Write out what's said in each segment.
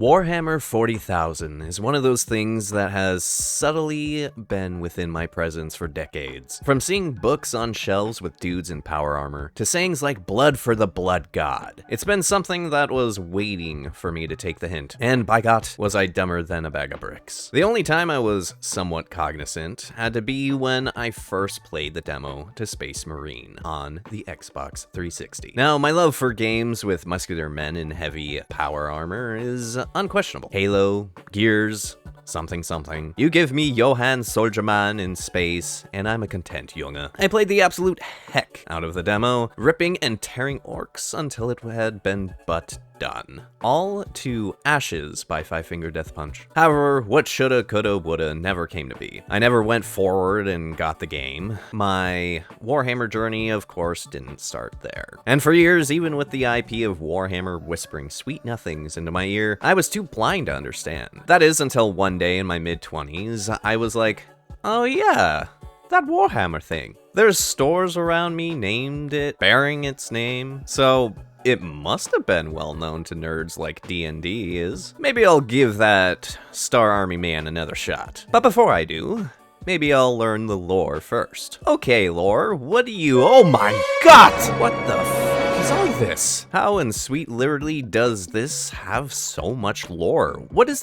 Warhammer 40,000 is one of those things that has subtly been within my presence for decades. From seeing books on shelves with dudes in power armor, to sayings like blood for the blood god. It's been something that was waiting for me to take the hint, and by God, was I dumber than a bag of bricks. The only time I was somewhat cognizant had to be when I first played the demo to Space Marine on the Xbox 360. Now, my love for games with muscular men in heavy power armor is unquestionable. Halo, Gears, something. You give me Johan Soldierman in space, and I'm a content Junge. I played the absolute heck out of the demo, ripping and tearing orcs until it had been but done. All to ashes by Five Finger Death Punch. However, what shoulda, coulda, woulda never came to be. I never went forward and got the game. My Warhammer journey, of course, didn't start there. And for years, even with the IP of Warhammer whispering sweet nothings into my ear, I was too blind to understand. That is until one day in my mid-20s, I was like, oh yeah, that Warhammer thing. There's stores around me named it, bearing its name, so it must have been well known to nerds like D&D is. Maybe I'll give that Star Army man another shot. But before I do, maybe I'll learn the lore first. Okay, lore, what do you— oh my god! What the f is all this? How in sweet literally does this have so much lore? What is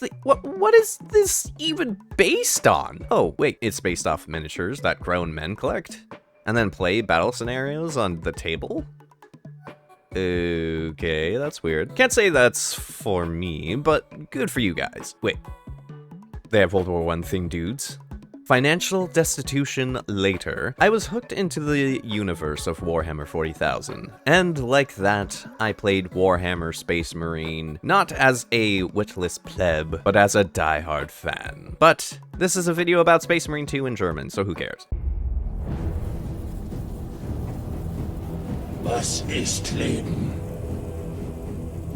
this even based on? Oh, wait, it's based off miniatures that grown men collect? And then play battle scenarios on the table? Okay, that's weird. Can't say that's for me, but good for you guys. Wait, they have World War I thing, dudes. Financial destitution later, I was hooked into the universe of Warhammer 40,000. And like that, I played Warhammer Space Marine, not as a witless pleb, but as a diehard fan. But this is a video about Space Marine 2 in German, so who cares? Was ist Leben?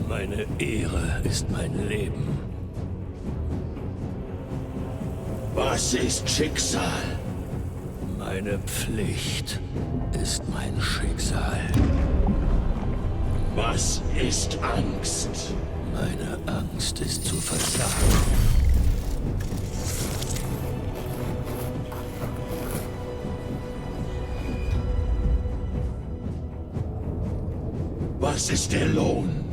Meine Ehre ist mein Leben. Was ist Schicksal? Meine Pflicht ist mein Schicksal. Was ist Angst? Meine Angst ist zu versagen. Was ist der Lohn?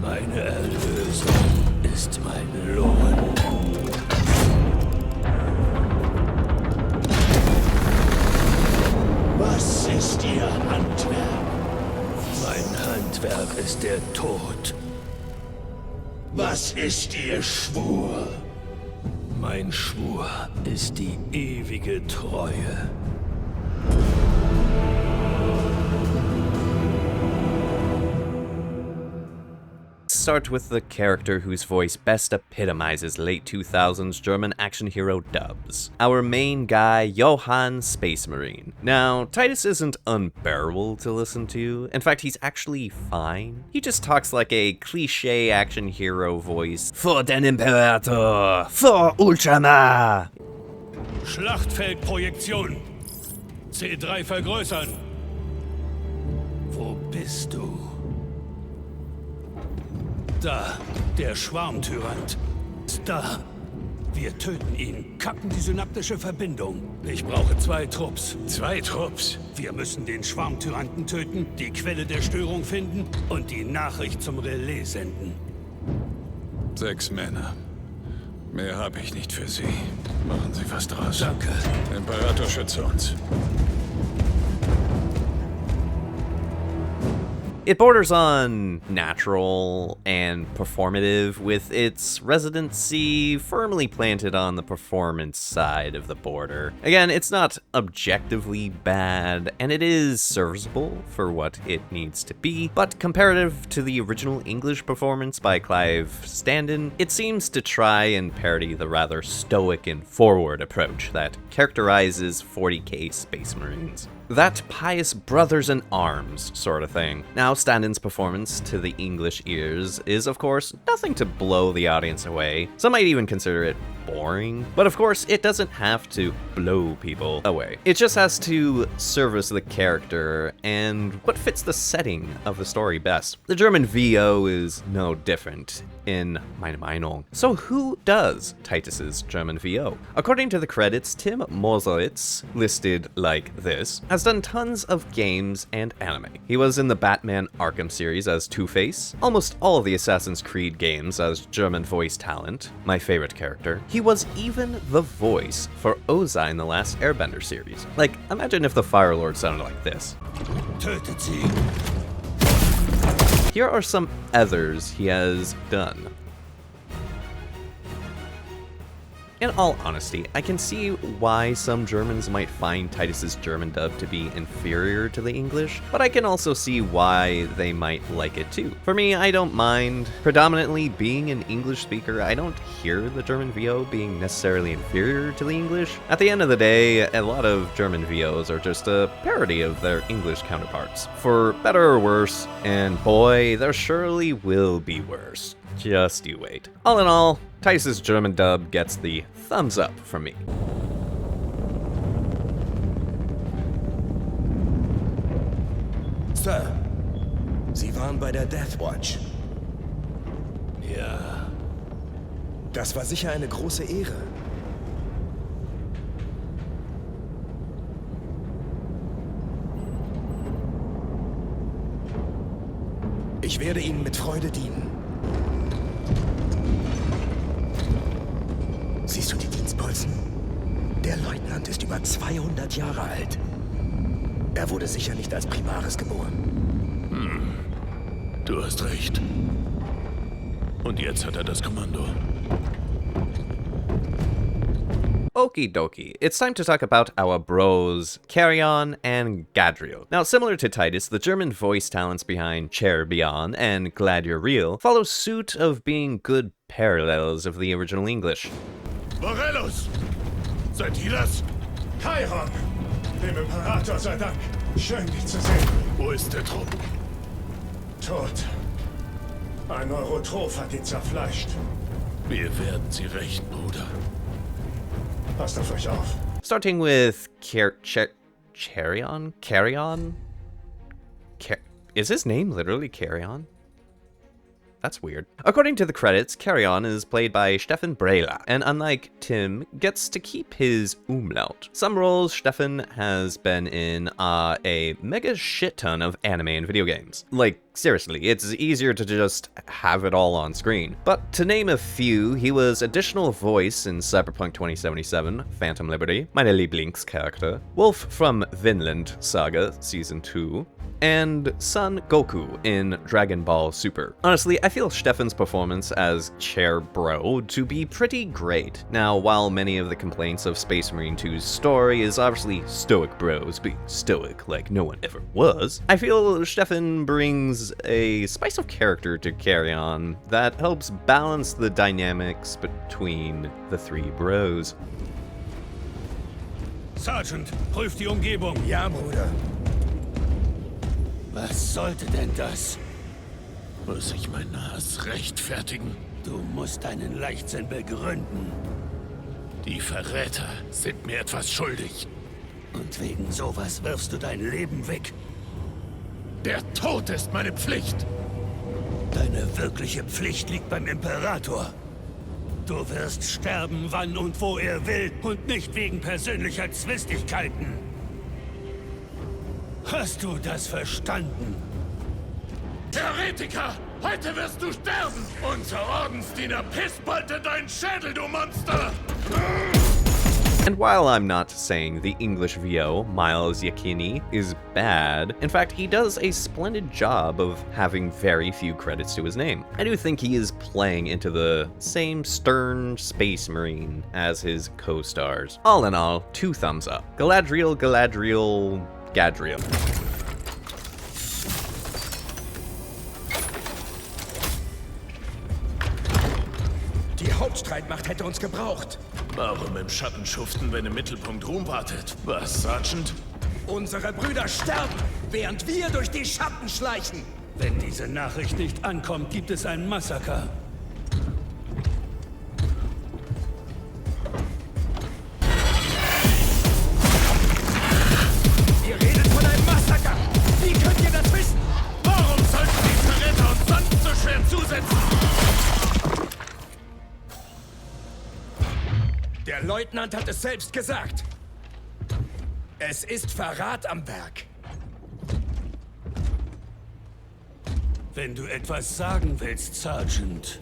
Meine Erlösung ist mein Lohn. Was ist Ihr Handwerk? Mein Handwerk ist der Tod. Was ist Ihr Schwur? Mein Schwur ist die ewige Treue. Start with the character whose voice best epitomizes late 2000s German action hero dubs. Our main guy, Johan Space Marine. Now, Titus isn't unbearable to listen to. In fact, he's actually fine. He just talks like a cliche action hero voice. For den Imperator! For Ultramar! Schlachtfeldprojektion! C3 vergrößern! Wo bist du? Da, der Schwarmtyrant. Da. Wir töten ihn, kappen die synaptische Verbindung. Ich brauche 2 Trupps. 2 Trupps? Wir müssen den Schwarmtyranten töten, die Quelle der Störung finden und die Nachricht zum Relais senden. 6 Männer. Mehr habe ich nicht für Sie. Machen Sie was draus. Danke. Imperator, schütze uns. It borders on natural and performative, with its residency firmly planted on the performance side of the border. Again, it's not objectively bad, and it is serviceable for what it needs to be, but comparative to the original English performance by Clive Standen, it seems to try and parody the rather stoic and forward approach that characterizes 40k Space Marines. That pious brothers in arms sort of thing. Now, stand-in's performance to the English ears is, of course, nothing to blow the audience away. Some might even consider it boring, but of course, it doesn't have to blow people away. It just has to service the character and what fits the setting of the story best. The German VO is no different, in meine Meinung. So who does Titus's German VO? According to the credits, Tim Moslitz, listed like this, has done tons of games and anime. He was in the Batman Arkham series as Two-Face, almost all of the Assassin's Creed games as German voice talent, my favorite character. He was even the voice for Ozai in the last Airbender series. Like, imagine if the Fire Lord sounded like this. Tötet sie. Here are some others he has done. In all honesty, I can see why some Germans might find Titus's German dub to be inferior to the English, but I can also see why they might like it too. For me, I don't mind. Predominantly being an English speaker, I don't hear the German VO being necessarily inferior to the English. At the end of the day, a lot of German VOs are just a parody of their English counterparts, for better or worse, and boy, there surely will be worse. Just you wait. All in all, Titus's German dub gets the thumbs up from me. Sir, Sie waren bei der Death Watch. Ja. Das war sicher eine große Ehre. Ich werde Ihnen mit Freude dienen. Siehst du die Dienstbolzen? Der Leutnant ist über 200 Jahre alt. Er wurde sicher nicht als Primaris geboren. Du hast recht. Und jetzt hat er das Kommando. Okie dokie, it's time to talk about our bros, Carrion and Gadriel. Now, similar to Titus, the German voice talents behind Cherbion and Glad You're Real follow suit of being good parallels of the original English. Morellos! Seid ihr das? Chiron! Dem Imperator sei Dank. Schön, dich zu sehen. Wo ist der Trupp? Tot. Ein Neurotroph hat ihn zerfleischt. Wir werden sie rächen, Bruder. Passt auf euch auf. Starting with Carrion? Is his name literally Carrion? That's weird. According to the credits, Carrion is played by Stefan Brela, and unlike Tim, gets to keep his umlaut. Some roles Stefan has been in a mega shit ton of anime and video games. Like, seriously, it's easier to just have it all on screen. But to name a few, he was additional voice in Cyberpunk 2077, Phantom Liberty, meine Lieblingscharakter, Wolf from Vinland Saga Season 2, and Son Goku in Dragon Ball Super. Honestly, I feel Stefan's performance as Chair Bro to be pretty great. Now, while many of the complaints of Space Marine 2's story is obviously stoic bros being stoic like no one ever was, I feel Stefan brings a spice of character to Carrion that helps balance the dynamics between the three bros. Sergeant, prüft die Umgebung. Ja, Bruder. Was sollte denn das? Muss ich meinen Hass rechtfertigen? Du musst deinen Leichtsinn begründen. Die Verräter sind mir etwas schuldig. Und wegen sowas wirfst du dein Leben weg? Der Tod ist meine Pflicht. Deine wirkliche Pflicht liegt beim Imperator. Du wirst sterben, wann und wo er will, und nicht wegen persönlicher Zwistigkeiten. Hast du das verstanden? Theoretiker! Heute wirst du sterben! Unser Ordensdiener pisspoltert deinen Schädel, du Monster! And while I'm not saying the English VO, Miles Yakini, is bad, in fact, he does a splendid job of having very few credits to his name. I do think he is playing into the same stern Space Marine as his co-stars. All in all, 2 thumbs up. Gadriel. Die Hauptstreitmacht hätte uns gebraucht. Warum im Schatten schuften, wenn im Mittelpunkt Ruhm wartet? Was, Sergeant? Unsere Brüder sterben, während wir durch die Schatten schleichen. Wenn diese Nachricht nicht ankommt, gibt es ein Massaker. Ihr redet von einem Massaker. Wie könnt ihr das wissen? Warum sollten die Verräter uns sonst so schwer zusetzen? Der Leutnant hat es selbst gesagt. Es ist Verrat am Werk. Wenn du etwas sagen willst, Sergeant.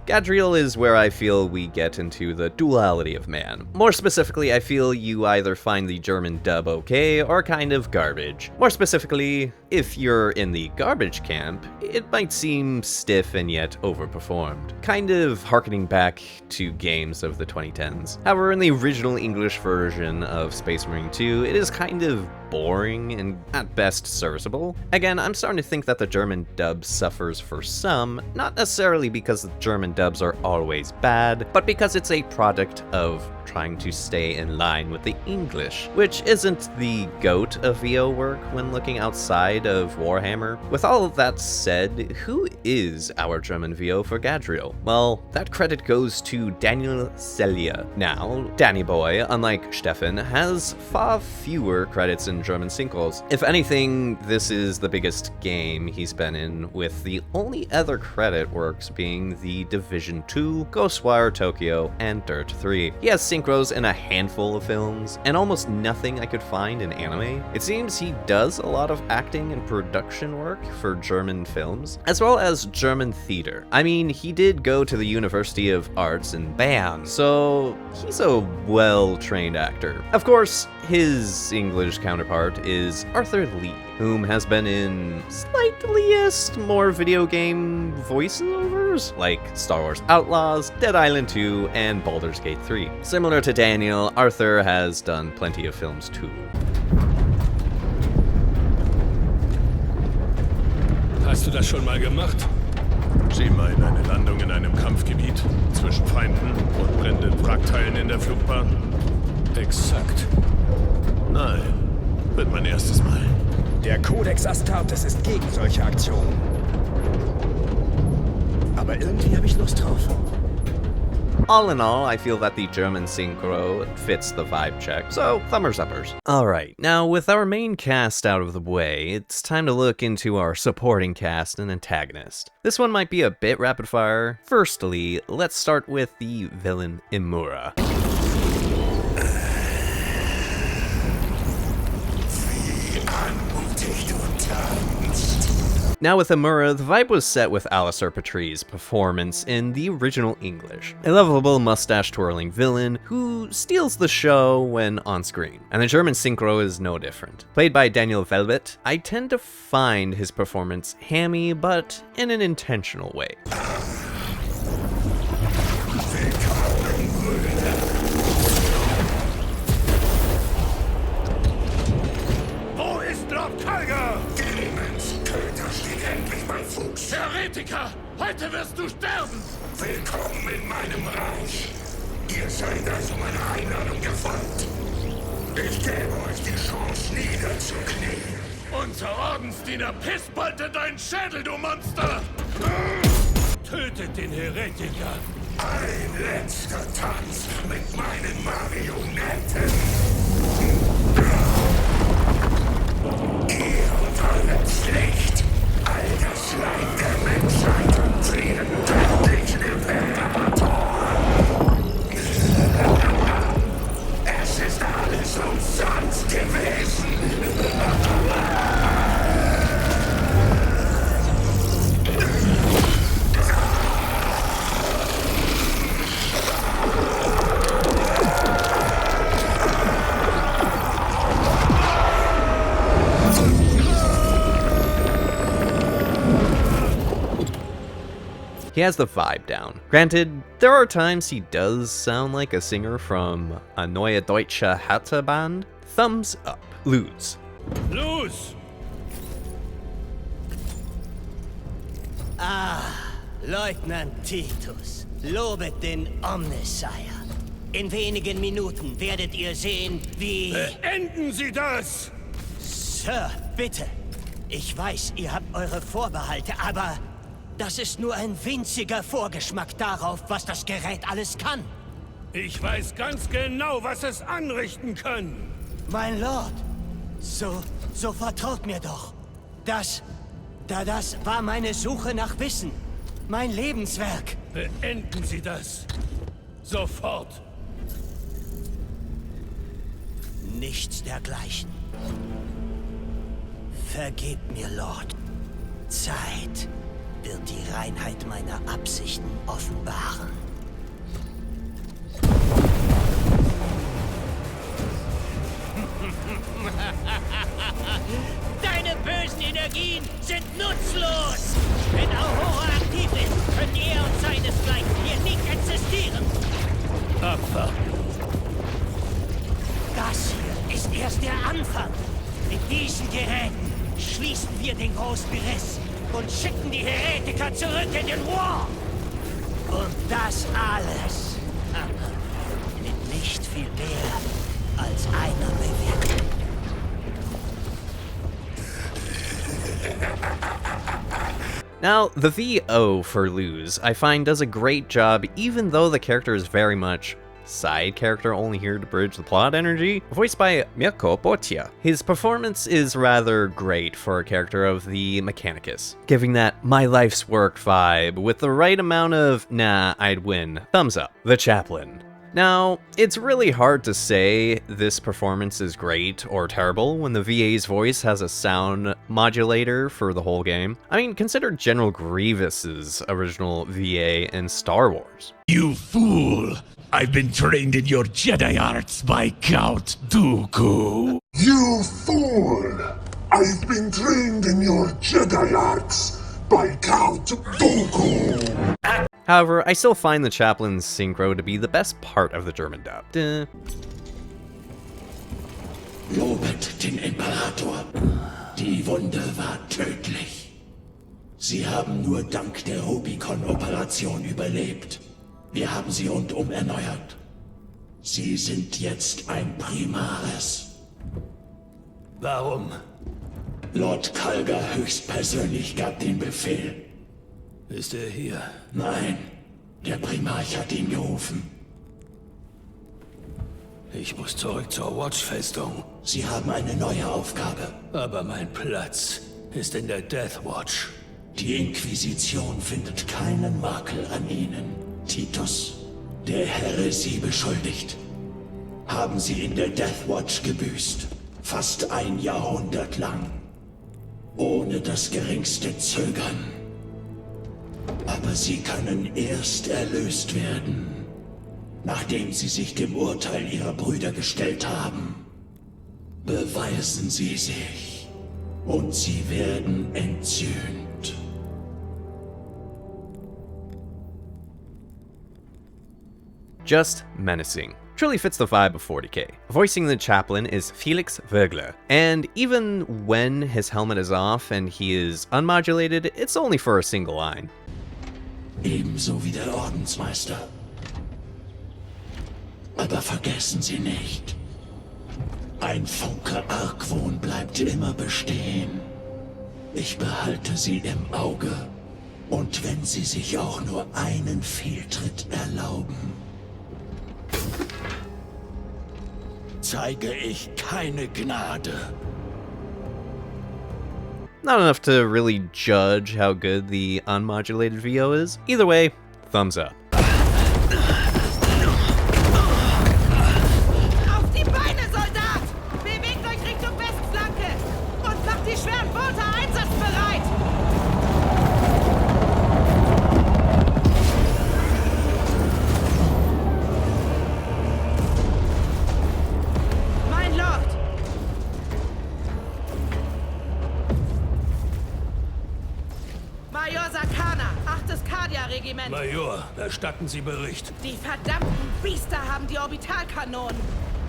Gadriel is where I feel we get into the duality of man. More specifically, I feel you either find the German dub okay or kind of garbage. More specifically, if you're in the garbage camp, it might seem stiff and yet overperformed, kind of harkening back to games of the 2010s. However, in the original English version of Space Marine 2, it is kind of boring and at best serviceable. Again, I'm starting to think that the German dub suffers for some, not necessarily because the German dubs are always bad, but because it's a product of trying to stay in line with the English, which isn't the GOAT of VO work when looking outside of Warhammer. With all of that said, who is our German VO for Gadriel? Well, that credit goes to Daniel Celia. Now, Danny Boy, unlike Stefan, has far fewer credits in German synchros. If anything, this is the biggest game he's been in, with the only other credit works being the Division 2, Ghostwire Tokyo, and Dirt 3. He has synchros in a handful of films, and almost nothing I could find in anime. It seems he does a lot of acting and production work for German films, as well as German theater. I mean, he did go to the University of Arts in Bern, so he's a well-trained actor. Of course, his English counterpart is Arthur Lee, whom has been in slightliest more video game voiceovers, like Star Wars Outlaws, Dead Island 2, and Baldur's Gate 3. Similar to Daniel, Arthur has done plenty of films too. Hast du das schon mal gemacht? Sie meinen eine Landung in einem Kampfgebiet zwischen Feinden und brennenden Wrackteilen in der Flugbahn? Exakt. Nein, wird mein erstes Mal. Der Codex Astartes ist gegen solche Aktionen. Aber irgendwie habe ich Lust drauf. All in all, I feel that the German synchro fits the vibe check, so thumbers uppers. Alright, now with our main cast out of the way, it's time to look into our supporting cast and antagonist. This one might be a bit rapid fire. Firstly, let's start with the villain Imura. Now with Imura, the vibe was set with Alistair Patri's performance in the original English. A lovable mustache-twirling villain who steals the show when on screen. And the German synchro is no different. Played by Daniel Velvet, I tend to find his performance hammy, but in an intentional way. Heretiker! Heute wirst du sterben! Willkommen in meinem Reich. Ihr seid also meiner Einladung gefolgt. Ich gebe euch die Chance, niederzuknien. Unser Ordensdiener pissballte deinen Schädel, du Monster! Tötet den Heretiker! Ein letzter Tanz mit meinen Marionetten. Ihr und eure Pflicht. All das Leid der Menschheit für ihren göttlichen Imperator. Es ist alles umsonst gewesen. He has the vibe down. Granted, there are times he does sound like a singer from a Neue Deutsche Härte band. Thumbs up. Lose. Los! Ah, Leutnant Titus, lobet den Omnissiah. In wenigen Minuten werdet ihr sehen, wie... Beenden Sie das! Sir, bitte. Ich weiß, ihr habt eure Vorbehalte, aber das ist nur ein winziger Vorgeschmack darauf, was das Gerät alles kann. Ich weiß ganz genau, was es anrichten kann. Mein Lord, so vertraut mir doch. Das war meine Suche nach Wissen. Mein Lebenswerk. Beenden Sie das. Sofort. Nichts dergleichen. Vergebt mir, Lord. Zeit wird die Reinheit meiner Absichten offenbaren. Deine bösen Energien sind nutzlos! Wenn Aurora aktiv ist, könnt ihr und seinesgleichen hier nicht existieren! Abwarten. Das hier ist erst der Anfang. Mit diesen Geräten schließen wir den großen Riss und schicken die Heretiker zurück in den War. Und das alles mit nicht viel mehr als einer Bewegung. Now, the VO for Lose, I find, does a great job, even though the character is very much side character only here to bridge the plot energy, voiced by Mirko Botia. His performance is rather great for a character of the Mechanicus, giving that my life's work vibe with the right amount of nah, I'd win thumbs up. The Chaplain. Now, it's really hard to say this performance is great or terrible when the VA's voice has a sound modulator for the whole game. I mean, consider General Grievous's original VA in Star Wars. You fool! I've been trained in your Jedi arts by Count Dooku. You fool! I've been trained in your Jedi arts by Count Dooku. However, I still find the Chaplain's synchro to be the best part of the German dub. Duh. Lobet den Imperator. Die Wunde war tödlich. Sie haben nur dank der Rubicon-Operation überlebt. Wir haben sie rundum erneuert. Sie sind jetzt ein Primaris. Warum? Lord Kalga höchstpersönlich gab den Befehl. Ist er hier? Nein, der Primarch hat ihn gerufen. Ich muss zurück zur Watch-Festung. Sie haben eine neue Aufgabe. Aber mein Platz ist in der Death Watch. Die Inquisition findet keinen Makel an Ihnen, Titus. Der Häresie beschuldigt. Haben Sie in der Death Watch gebüßt. Fast ein Jahrhundert lang. Ohne das geringste Zögern. Aber Sie können erst erlöst werden, nachdem Sie sich dem Urteil Ihrer Brüder gestellt haben. Beweisen Sie sich, und Sie werden entzündet. Just menacing. Truly fits the vibe of 40k. Voicing the Chaplain is Felix Wögler, and even when his helmet is off and he is unmodulated, it's only for a single line. Ebenso wie der Ordensmeister. Aber vergessen Sie nicht, ein Funke Argwohn bleibt immer bestehen. Ich behalte Sie im Auge, und wenn Sie sich auch nur einen Fehltritt erlauben, zeige ich keine Gnade. Not enough to really judge how good the unmodulated VO is. Either way, thumbs up. Auf die Beine, Soldat! Bewegt euch Richtung Westflanke und macht die schweren Boote einsatzbereit! Mein Lord! Major Sakana, 8. Kadia-Regiment. Major, erstatten Sie Bericht. Die verdammten Biester haben die Orbitalkanonen.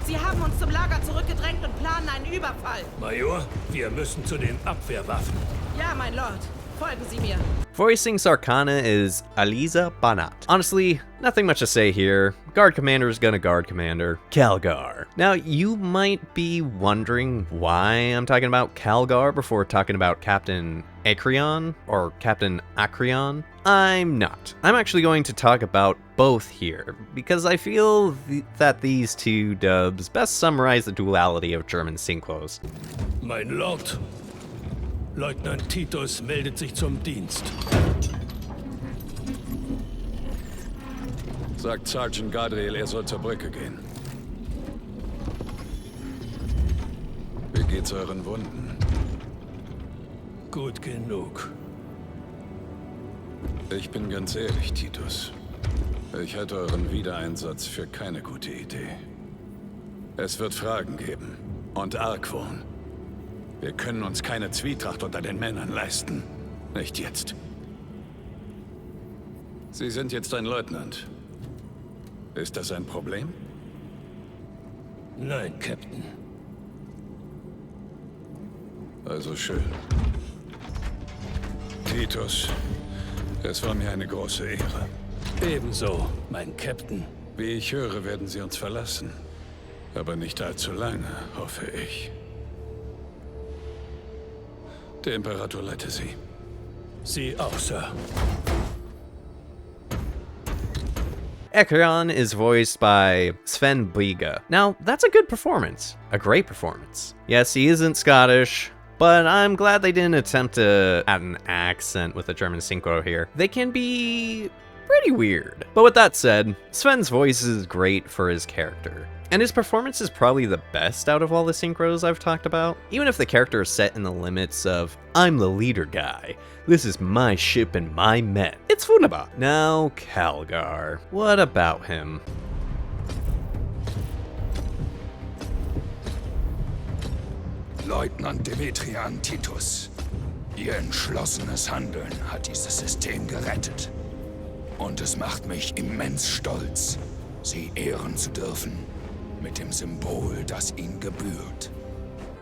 Sie haben uns zum Lager zurückgedrängt und planen einen Überfall. Major, wir müssen zu den Abwehrwaffen. Ja, mein Lord. Folgen Sie mir. Voicing Sarkana is Aliza Banat. Honestly, nothing much to say here. Guard Commander is gonna Guard Commander. Calgar. Now, you might be wondering why I'm talking about Calgar before talking about Captain Acreon, or Captain Acreon. I'm not. I'm actually going to talk about both here, because I feel that these two dubs best summarize the duality of German synchros. Mein Lord, Leutnant Titus meldet sich zum Dienst. Sagt Sergeant Gadriel, er soll zur Brücke gehen. Wie geht's euren Wunden? Gut genug. Ich bin ganz ehrlich, Titus. Ich halte euren Wiedereinsatz für keine gute Idee. Es wird Fragen geben. Und Argwohn. Wir können uns keine Zwietracht unter den Männern leisten. Nicht jetzt. Sie sind jetzt ein Leutnant. Ist das ein Problem? Nein, Captain. Also schön. Titus, es war mir eine große Ehre. Ebenso, mein Captain. Wie ich höre, werden Sie uns verlassen. Aber nicht allzu lange, hoffe ich. Der Imperator leite Sie. Sie auch, Sir. Acreon is voiced by Sven Biga. Now, that's a good performance. A great performance. Yes, he isn't Scottish, but I'm glad they didn't attempt to add an accent with a German synchro here. They can be pretty weird. But with that said, Sven's voice is great for his character. And his performance is probably the best out of all the synchros I've talked about. Even if the character is set in the limits of, I'm the leader guy, this is my ship and my men. It's wunderbar. Now, Calgar. What about him? Leutnant Demetrian Titus, Ihr entschlossenes Handeln hat dieses System gerettet. Und es macht mich immens stolz, Sie ehren zu dürfen. Mit dem Symbol, das ihm gebührt.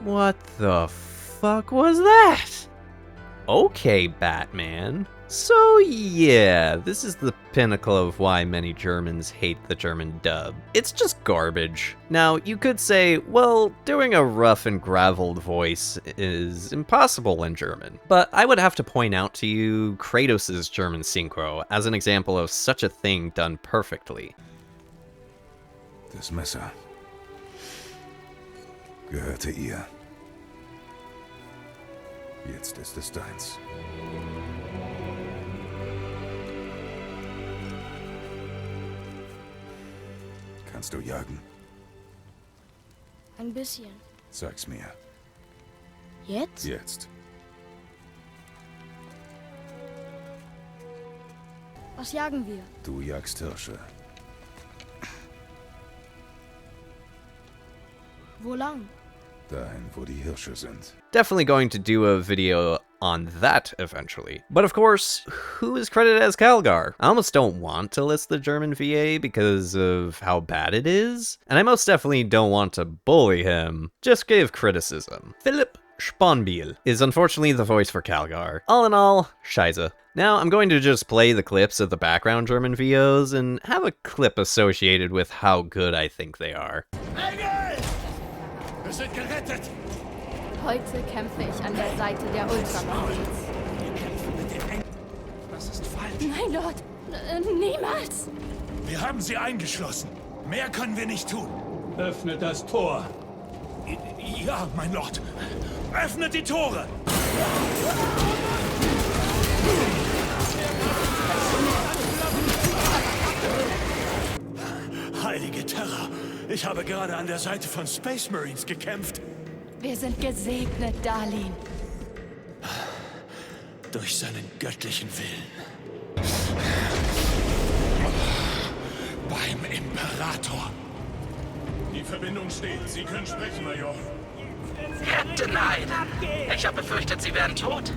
What the fuck was that? Okay, Batman. So yeah, this is the pinnacle of why many Germans hate the German dub. It's just garbage. Now, you could say, well, doing a rough and graveled voice is impossible in German. But I would have to point out to you Kratos' German synchro as an example of such a thing done perfectly. Das Messer gehörte ihr. Jetzt ist es deins. Kannst du jagen? Ein bisschen. Sag's mir. Jetzt? Jetzt. Was jagen wir? Du jagst Hirsche. Wo lang? Dahin, wo die Hirsche sind. Definitely going to do a video on that eventually. But of course, who is credited as Calgar? I almost don't want to list the German VA because of how bad it is, and I most definitely don't want to bully him, just give criticism. Philipp Sponbiel is unfortunately the voice for Calgar. All in all, scheiße. Now, I'm going to just play the clips of the background German VOs and have a clip associated with how good I think they are. Wir sind gerettet! Heute kämpfe ich an der Seite der Ultramarines. Wir kämpfen mit den Engel. Das ist falsch. Nein, Lord. Niemals. Wir haben sie eingeschlossen. Mehr können wir nicht tun. Öffnet das Tor. Ja, mein Lord. Öffnet die Tore! Heilige Terra. Ich habe gerade an der Seite von Space Marines gekämpft. Wir sind gesegnet, Darlin. Durch seinen göttlichen Willen. Beim Imperator. Die Verbindung steht. Sie können sprechen, Major. Captain, nein. Ich habe befürchtet, Sie wären tot.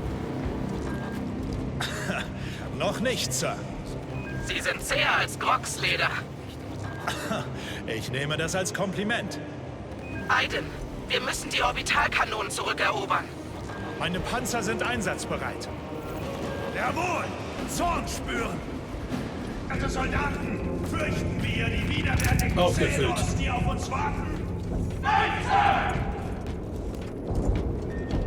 Noch nicht, Sir. Sie sind zäher als Grogsleder. Ich nehme das als Kompliment. Aiden, wir müssen die Orbitalkanonen zurückerobern. Meine Panzer sind einsatzbereit. Jawohl! Zorn spüren! Werte Soldaten, fürchten wir die widerwärtigen Xenos, die auf uns warten? Nein, Sir!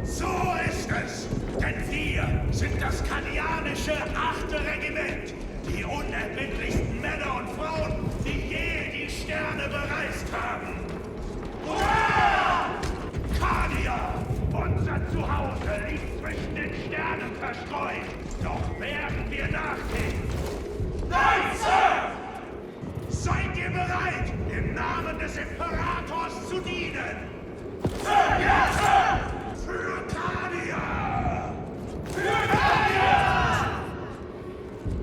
So ist es! Denn wir sind das kanianische 8. Regiment, die unerbittlichsten Männer und Frauen, die je die Sterne bereist haben. Hurra! Kania! Unser Zuhause liegt zwischen den Sternen verstreut. Doch werden wir nachgehen. Nein, Sir! Seid ihr bereit, im Namen des Imperators zu dienen? Sir, ja, Sir! Für Kania! Für Kania!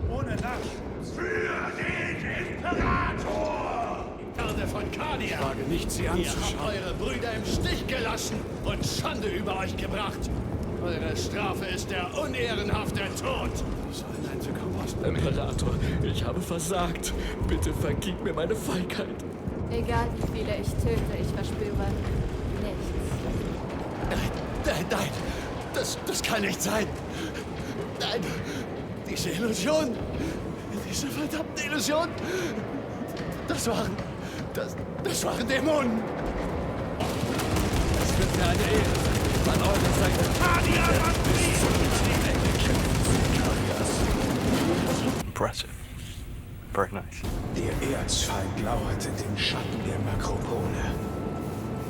Ohne Nacht. Für den Imperator! Erde von Kania! Ich wage nicht, sie anzuschauen. Ihr habt eure Brüder im Stich gelassen und Schande über euch gebracht. Eure Strafe ist der unehrenhafte Tod. So ein Imperator, ich habe versagt. Bitte vergib mir meine Feigheit. Egal wie viele ich töte, ich verspüre nichts. Nein, das kann nicht sein. Nein, diese Illusion, diese verdammte Illusion, das waren Dämonen. Es wird mir eine Ehre sein, an eurer Seite. Impressive. Very nice. Der Erzfeind lauert in den Schatten der Makropole.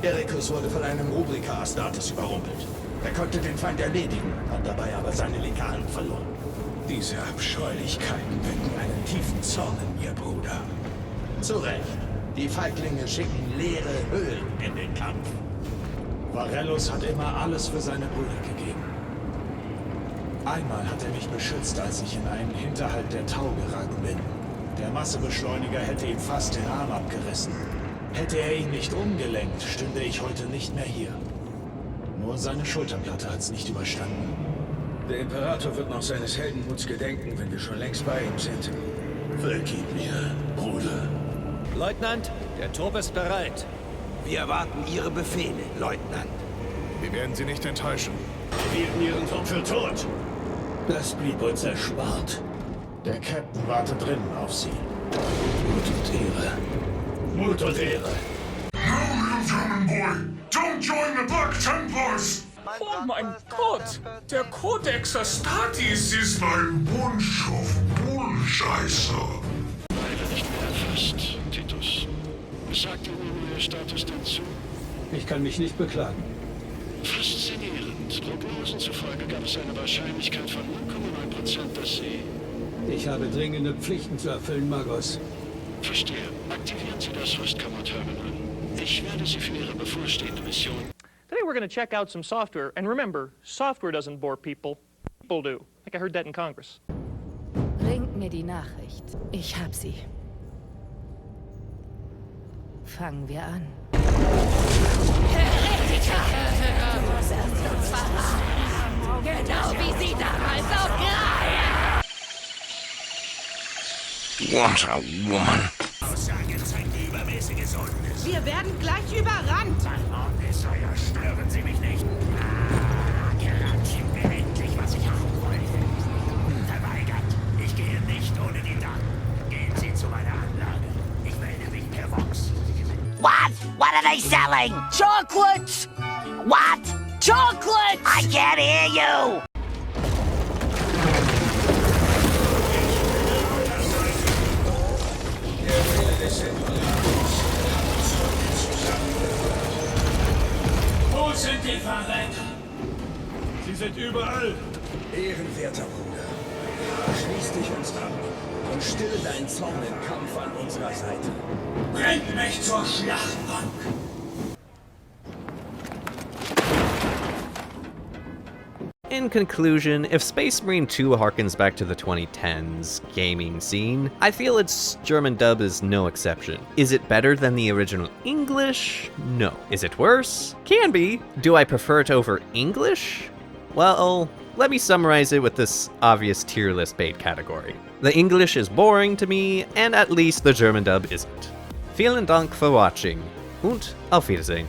Eriksson wurde von einem Rubrika-Astartes überrumpelt. Er konnte den Feind erledigen, hat dabei aber seine linke Hand verloren. Diese Abscheulichkeiten wecken einen tiefen Zorn in mir, Bruder. Zu Recht. Die Feiglinge schicken leere Höhlen in den Kampf. Varellos hat immer alles für seine Brüder gegeben. Einmal hat er mich beschützt, als ich in einen Hinterhalt der Tau geraten bin. Der Massebeschleuniger hätte ihm fast den Arm abgerissen. Hätte er ihn nicht umgelenkt, stünde ich heute nicht mehr hier. Nur seine Schulterplatte hat's nicht überstanden. Der Imperator wird noch seines Heldenmuts gedenken, wenn wir schon längst bei ihm sind. Vergib mir, Bruder. Leutnant, der Trupp ist bereit. Wir erwarten Ihre Befehle, Leutnant. Wir werden Sie nicht enttäuschen. Wir hielten Ihren Trupp für tot. Das blieb uns erspart. Der Captain wartet drinnen auf Sie. Mut und Ehre. Mut und Ehre. No, German boy! Don't join the Black Templars! Oh mein Gott! Der Codex Astartes ist ein Bunch of Bullscheiße. Leider nicht mehr erfasst, Titus. Sagt Ihnen Ihr neuer Status dazu? Ich kann mich nicht beklagen. Faszinierend. Prognosen zufolge gab es eine Wahrscheinlichkeit von 0,9%, dass Sie... Ich habe dringende Pflichten zu erfüllen, Magos. Verstehe. Aktivieren Sie das Rüstkammer-Terminal. Ich werde Sie für Ihre bevorstehende Mission... Today we're going to check out some software. And remember, software doesn't bore people. People do. I think I heard that in Congress. Bringt mir die Nachricht. Ich hab sie. Fangen wir an. Heretiker! Du wirst uns verraten. Genau wie sie damals auf Graia! What a woman. Aussagen zeigen übermäßiges Unwissen. Wir werden gleich überrannt. Mein Ort ist euer. Stören Sie mich nicht. Gerade schicken wir endlich, was ich haben wollte. Verweigert. Ich gehe nicht ohne die Daten. Gehen Sie zu meiner Anlage. Ich melde mich per Vox. What? What are they selling? Chocolates! What? Chocolates! I can't hear you! Wo sind die Verräter? Sie sind überall. Ehrenwerter Bruder, schließ dich uns an und stille deinen Zorn im Kampf an unserer Seite. Bringt mich zur Schlachtbank. In conclusion, if Space Marine 2 harkens back to the 2010s gaming scene, I feel its German dub is no exception. Is it better than the original English? No. Is it worse? Can be. Do I prefer it over English? Well, let me summarize it with this obvious tier list bait category. The English is boring to me, and at least the German dub isn't. Vielen Dank for watching, und auf Wiedersehen.